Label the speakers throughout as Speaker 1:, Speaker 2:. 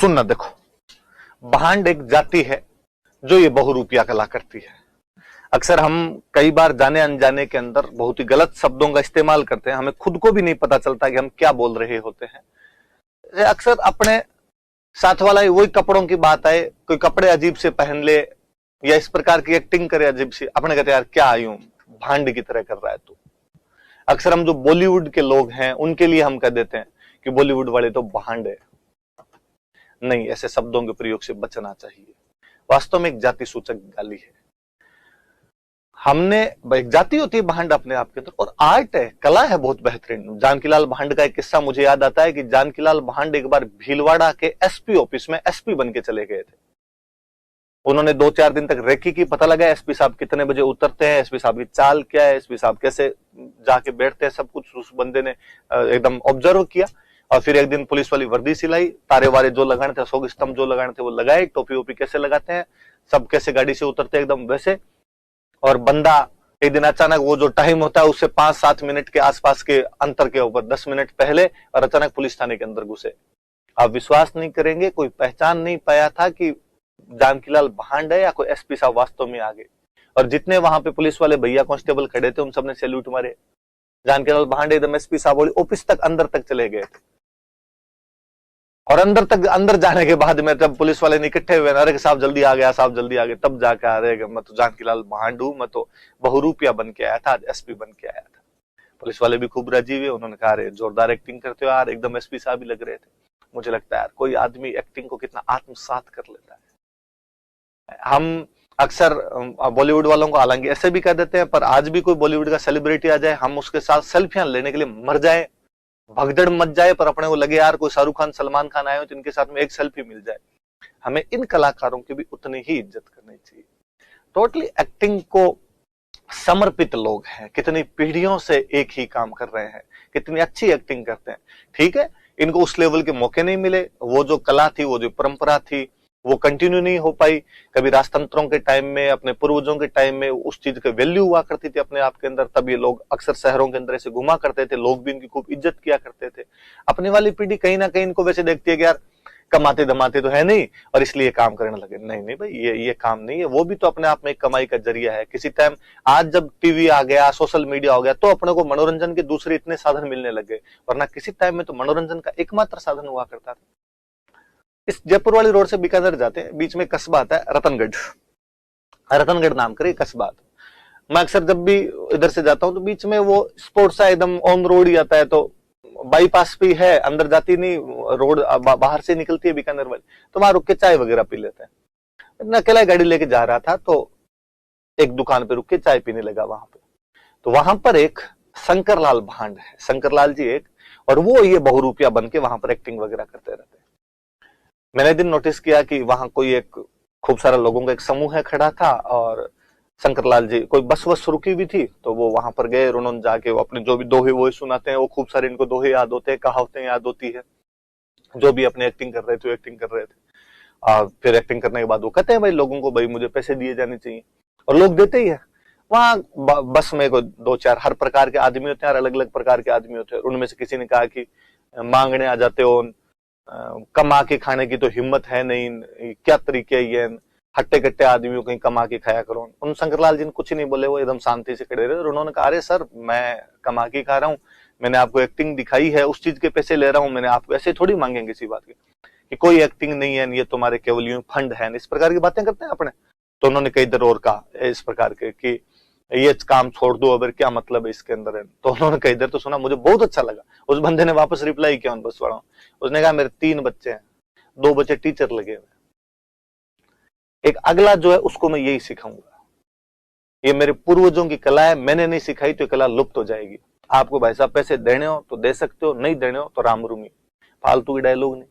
Speaker 1: सुनना देखो, भांड एक जाति है जो ये बहुरूपिया कला करती है। अक्सर हम कई बार जाने अनजाने के अंदर बहुत ही गलत शब्दों का इस्तेमाल करते हैं, हमें खुद को भी नहीं पता चलता कि हम क्या बोल रहे होते हैं। अक्सर अपने साथ वाला वही कपड़ों की बात आए, कोई कपड़े अजीब से पहन ले या इस प्रकार की एक्टिंग करे अजीब सी, अपने कहते यार क्या आयु भांड की तरह कर रहा है तू। अक्सर हम जो बॉलीवुड के लोग हैं उनके लिए हम कह देते हैं कि बॉलीवुड वाले तो भांड है। नहीं, ऐसे शब्दों के प्रयोग से बचना चाहिए। वास्तव में एक जाति सूचक गाली है। हमने एक जाति होती है भांड अपने आप के अंदर, और आर्ट है, कला है बहुत बेहतरीन। जानकीलाल भांड का एक किस्सा मुझे याद आता है कि जानकीलाल भांड एक बार भीलवाड़ा के एसपी ऑफिस में एसपी बन के चले गए थे। उन्होंने 2-4 दिन तक रेकी की, पता लगा एसपी साहब कितने बजे उतरते हैं, एसपी साहब की चाल क्या है, एसपी साहब कैसे जाके बैठते हैं, सब कुछ उस बंदे ने एकदम ऑब्जर्व किया। और फिर एक दिन पुलिस वाली वर्दी सिलाई, तारे वारे जो लगाने थे, अशोक स्तंभ जो लगाने थे वो लगाए, टोपी वोपी कैसे लगाते हैं, सब कैसे गाड़ी से उतरते हैं एकदम वैसे। और बंदा एक दिन अचानक, वो जो टाइम होता है उससे 5-7 मिनट के आसपास के अंतर के ऊपर 10 मिनट पहले, और अचानक पुलिस थाने के अंदर घुसे। आप विश्वास नहीं करेंगे, कोई पहचान नहीं पाया था कि जानकीलाल भांड है या कोई एसपी साहब वास्तव में आ गए। और जितने वहां पे पुलिस वाले भैया कांस्टेबल खड़े थे उन सबने सैल्यूट मारे। जानकीलाल भांड एकदम एसपी साहब बोले ऑफिस तक अंदर तक चले गए थे। और अंदर जाने के बाद में जब पुलिस वाले इकट्ठे हुए, अरे साहब जल्दी आ गया, साहब जल्दी आ गए, तब जाके आ रहे मैं तो जानकीलाल भांड हूं, मैं तो बहुरूपिया बन के आया था, आज एसपी बन के आया था। पुलिस वाले भी खूब राजी हुए, उन्होंने कहा अरे जोरदार एक्टिंग करते हो यार, एकदम एसपी साहब ही लग रहे थे। मुझे लगता है यार कोई आदमी एक्टिंग को कितना आत्मसात कर लेता है। हम अक्सर बॉलीवुड वालों को हालांकि ऐसे भी कह देते हैं, पर आज भी कोई बॉलीवुड का सेलिब्रिटी आ जाए, हम उसके साथ सेल्फियां लेने के लिए मर जाए, भगदड़ मच जाए, पर अपने को लगे यार कोई शाहरुख खान सलमान खान आए हो तो इनके साथ में एक सेल्फी मिल जाए। हमें इन कलाकारों की भी उतनी ही इज्जत करनी चाहिए। टोटली एक्टिंग को समर्पित लोग हैं, कितनी पीढ़ियों से एक ही काम कर रहे हैं, कितनी अच्छी एक्टिंग करते हैं। ठीक है, इनको उस लेवल के मौके नहीं मिले, वो जो कला थी, वो जो परंपरा थी, वो कंटिन्यू नहीं हो पाई। कभी राजतंत्रों के टाइम में, अपने पूर्वजों के टाइम में उस चीज की वैल्यू हुआ करती थी अपने आप के अंदर, तब ये लोग अक्सर शहरों के अंदर ऐसे घुमा करते थे, लोग भी इनकी खूब इज्जत किया करते थे। अपनी वाली पीढ़ी कहीं ना कहीं इनको वैसे देखती है कि यार कमाते धमाते तो है नहीं और इसलिए काम करने लगे। नहीं नहीं भाई, ये काम नहीं है, वो भी तो अपने आप में एक कमाई का जरिया है। किसी टाइम आज जब टीवी आ गया, सोशल मीडिया हो गया, तो अपने को मनोरंजन के दूसरे इतने साधन मिलने लगे, वरना किसी टाइम में तो मनोरंजन का एकमात्र साधन हुआ करता था। इस जयपुर वाली रोड से बीकानेर जाते हैं, बीच में कस्बा आता है रतनगढ़, रतनगढ़ नाम करे कस्बा। मैं अक्सर जब भी इधर से जाता हूँ तो बीच में वो स्पोर्ट्स सा एकदम ऑन रोड ही आता है, तो बाईपास भी है, अंदर जाती नहीं रोड, बाहर से निकलती है बीकानेर वाली, तो वहां रुक के चाय वगैरह पी लेते हैं। मैं अकेला गाड़ी लेके जा रहा था तो एक दुकान पे रुक के चाय पीने लगा वहां पे। तो वहां पर एक शंकरलाल भांड है, शंकरलाल जी एक, और वो ये बहुरूपिया बन के वहां पर एक्टिंग वगैरह करते रहते हैं। मैंने दिन नोटिस किया कि वहां कोई एक खूब सारा लोगों का एक समूह है खड़ा था, और शंकरलाल जी कोई बस वस रुकी हुई थी, तो वो वहां पर गए, उन्होंने जाके वो अपने जो भी दोहे वो सुनाते हैं, वो खूब सारे इनको दोहे याद होते हैं, कहावतें याद होती है, जो भी अपने एक्टिंग कर रहे थे एक्टिंग कर रहे थे। और फिर एक्टिंग करने के बाद वो कहते हैं भाई लोगों को, भाई मुझे पैसे दिए जाने चाहिए, और लोग देते ही है। वहां बस में कोई 2-4 हर प्रकार के आदमी होते हैं, अलग अलग प्रकार के आदमी होते हैं। उनमें से किसी ने कहा कि मांगने आ जाते हो, कमा के खाने की तो हिम्मत है नहीं, क्या तरीके ये हट्टे कट्टे आदमियों कहीं कमा के खाया करो। उन शंकरलाल जी ने कुछ नहीं बोले, वो एकदम शांति से खड़े रहे, और उन्होंने कहा अरे सर मैं कमा के खा रहा हूँ, मैंने आपको एक्टिंग दिखाई है, उस चीज के पैसे ले रहा हूँ, मैंने आपको ऐसे थोड़ी मांगेंगे इसी बात के कि कोई एक्टिंग नहीं है, ये तुम्हारे केवल यूं फंड है, इस प्रकार की बातें करते हैं अपने। तो उन्होंने कई इधर और कहा इस प्रकार के कि ये काम छोड़ दो, अगर क्या मतलब है इसके अंदर है। तो उन्होंने कई इधर तो सुना, मुझे बहुत अच्छा लगा। उस बंदे ने वापस रिप्लाई किया उन बस वालों, उसने कहा मेरे 3 बच्चे हैं, 2 बच्चे टीचर लगे हुए, एक अगला जो है उसको मैं यही सिखाऊंगा, ये मेरे पूर्वजों की कला है, मैंने नहीं सिखाई तो कला लुप्त हो जाएगी। आपको भाई साहब पैसे देने हो तो दे सकते हो, नहीं देने हो तो राम रूमी, फालतू की डायलॉग नहीं।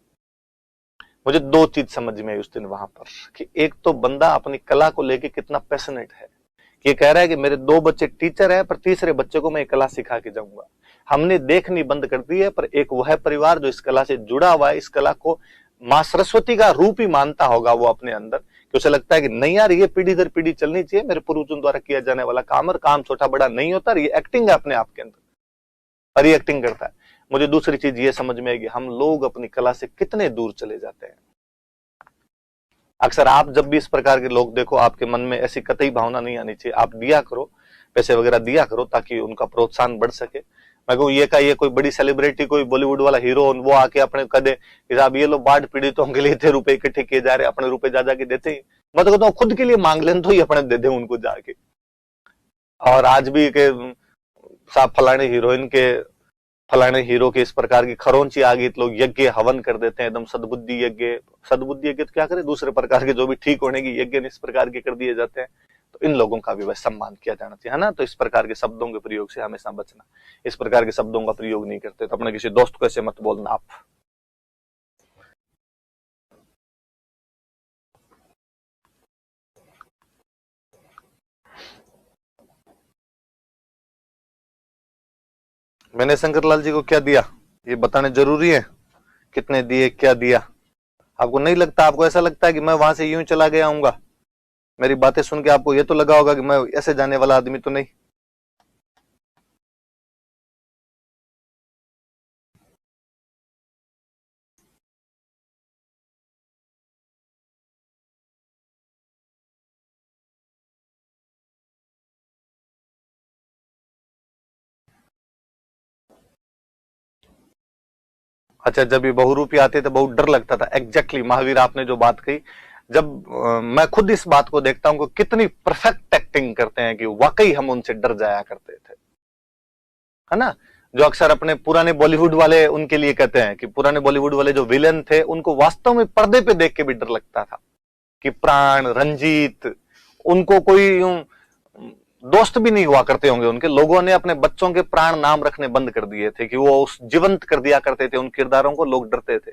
Speaker 1: मुझे 2 चीज समझ में आई उस दिन वहां पर, कि एक तो बंदा अपनी कला को लेके कितना पैशनेट है, ये कह रहा है कि मेरे 2 बच्चे टीचर है, पर तीसरे बच्चे को मैं कला सिखा के जाऊंगा। हमने देखनी बंद कर दी है, पर एक वह परिवार जो इस कला से जुड़ा हुआ है, इस कला को मां सरस्वती का रूप ही मानता होगा वो अपने अंदर, कि उसे लगता है कि नहीं यार ये पीढ़ी दर पीढ़ी चलनी चाहिए, मेरे पूर्वजों द्वारा किया जाने वाला काम, और काम छोटा बड़ा नहीं होता, ये एक्टिंग है अपने आप के अंदर, और ये एक्टिंग करता है। मुझे दूसरी चीज ये समझ में आएगी, हम लोग अपनी कला से कितने दूर चले जाते हैं। अक्सर आप जब भी इस प्रकार के लोग देखो, आपके मन में ऐसी कतई भावना नहीं आनी चाहिए। आप दिया करो, पैसे वगैरह दिया करो ताकि उनका प्रोत्साहन बढ़ सके। मैं कहूँ ये कोई बड़ी सेलिब्रिटी, कोई बॉलीवुड वाला हीरो, वो आके अपने कदे कि साहब ये लो बाढ़ पीड़ितों के लिए इतने रुपए इकट्ठे किए जा रहे, अपने रुपए जा जाके देते ही। मैं तो कहता हूँ खुद के लिए मांग लें तो ही अपने दे दे उनको जाके। और आज भी के साहब फलाने हीरो के इस प्रकार की खरोंची आ गई तो लोग यज्ञ हवन कर देते हैं, एकदम सद्बुद्धि यज्ञ तो क्या करे, दूसरे प्रकार के जो भी ठीक होने की यज्ञ इस प्रकार के कर दिए जाते हैं। तो इन लोगों का भी वह सम्मान किया जाना चाहिए, है ना। तो इस प्रकार के शब्दों के प्रयोग से हमेशा बचना। इस प्रकार के शब्दों का प्रयोग नहीं करते तो अपने किसी दोस्त को ऐसे मत बोलना आप। मैंने शंकरलाल जी को क्या दिया ये बताने जरूरी है? कितने दिए, क्या दिया? आपको नहीं लगता? आपको ऐसा लगता है कि मैं वहां से यूं चला गया हूंगा? मेरी बातें सुन के आपको ये तो लगा होगा कि मैं ऐसे जाने वाला आदमी तो नहीं। अच्छा, जब ये बहुरूपी आते थे बहुत डर लगता था। एग्जैक्टली महावीर, आपने जो बात कही, जब मैं खुद इस बात को देखता हूं कि कितनी परफेक्ट एक्टिंग करते हैं कि वाकई हम उनसे डर जाया करते थे, है ना। जो अक्सर अपने पुराने बॉलीवुड वाले उनके लिए कहते हैं कि पुराने बॉलीवुड वाले जो विलेन थे उनको वास्तव में पर्दे पे देख के भी डर लगता था कि प्राण, रंजीत, उनको कोई यूं दोस्त भी नहीं हुआ करते होंगे उनके। लोगों ने अपने बच्चों के प्राण नाम रखने बंद कर दिए थे कि वो उस जीवंत कर दिया करते थे उन किरदारों को, लोग डरते थे।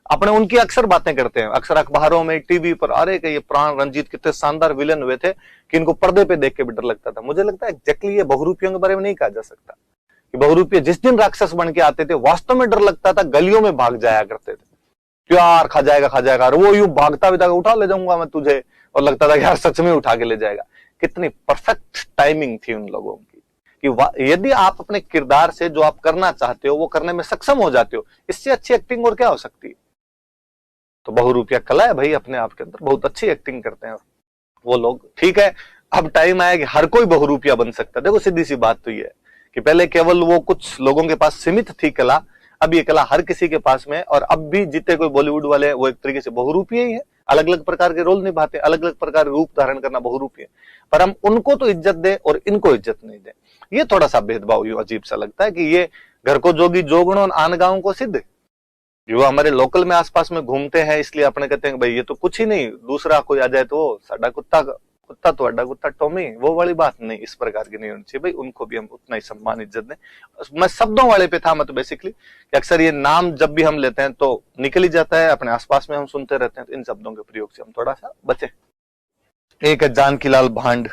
Speaker 1: अपने उनकी अक्सर बातें करते हैं, अक्सर अखबारों में, टीवी पर, अरे कि ये प्राण, रंजीत कितने शानदार विलेन हुए थे कि इनको पर्दे पे देख के भी डर लगता था। मुझे लगता है एग्जैक्टली ये बहुरूपियों के बारे में नहीं कहा जा सकता कि बहुरूपीय जिस दिन राक्षस बन के आते थे वास्तव में डर लगता था, गलियों में भाग जाया करते थे, यार खा जाएगा, और वो यूं भागता भी था, उठा ले जाऊंगा मैं तुझे, और लगता था कि यार सच में उठा के ले जाएगा। कितनी परफेक्ट टाइमिंग थी उन लोगों की कि यदि आप अपने किरदार से जो आप करना चाहते हो वो करने में सक्षम हो जाते हो, इससे अच्छी एक्टिंग और क्या हो सकती है। तो बहुरूपिया कला है भाई अपने आप के अंदर, बहुत अच्छी एक्टिंग करते हैं वो लोग। ठीक है, अब टाइम आया कि हर कोई बहुरूपिया बन सकता है। देखो सीधी सी बात तो ये है कि पहले केवल वो कुछ लोगों के पास सीमित थी कला, अब ये कला हर किसी के पास में है। और अब भी जितने कोई बॉलीवुड वाले हैं वो एक तरीके से बहुरूपी ही है, अलग अलग प्रकार के रोल निभाते हैं, अलग अलग प्रकार के रूप धारण करना बहुरूपी है। पर हम उनको तो इज्जत दें और इनको इज्जत नहीं दें, ये थोड़ा सा भेदभाव यूं अजीब सा लगता है कि ये घर को जोगी जोगणों आन गांव को सिद्ध, जो हमारे लोकल में आसपास में घूमते हैं इसलिए अपने कहते हैं भाई ये तो कुछ ही नहीं, दूसरा कोई आ जाए तो साडा कुत्ता तो अड्डा कुत्ता टॉमी, वो वाली बात नहीं, इस प्रकार की नहीं होनी चाहिए भाई। उनको भी हम उतना ही सम्मान इज्जत दें। मैं शब्दों वाले पे था, मतलब बेसिकली कि अक्सर ये नाम जब भी हम लेते हैं तो निकल ही जाता है, अपने आसपास में हम सुनते रहते हैं, तो इन शब्दों के प्रयोग से हम थोड़ा सा बचे। एक है जानकीलाल भांड,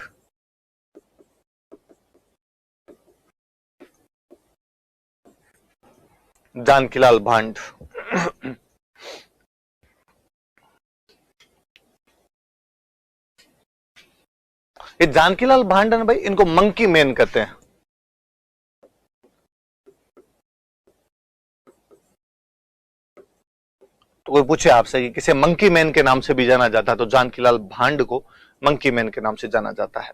Speaker 1: जानकीलाल भांड ये जानकीलाल भांड है ना भाई, इनको मंकी मैन कहते हैं। तो कोई पूछे आपसे कि किसे मंकी मैन के नाम से भी जाना जाता है, तो जानकीलाल भांड को मंकी मैन के नाम से जाना जाता है।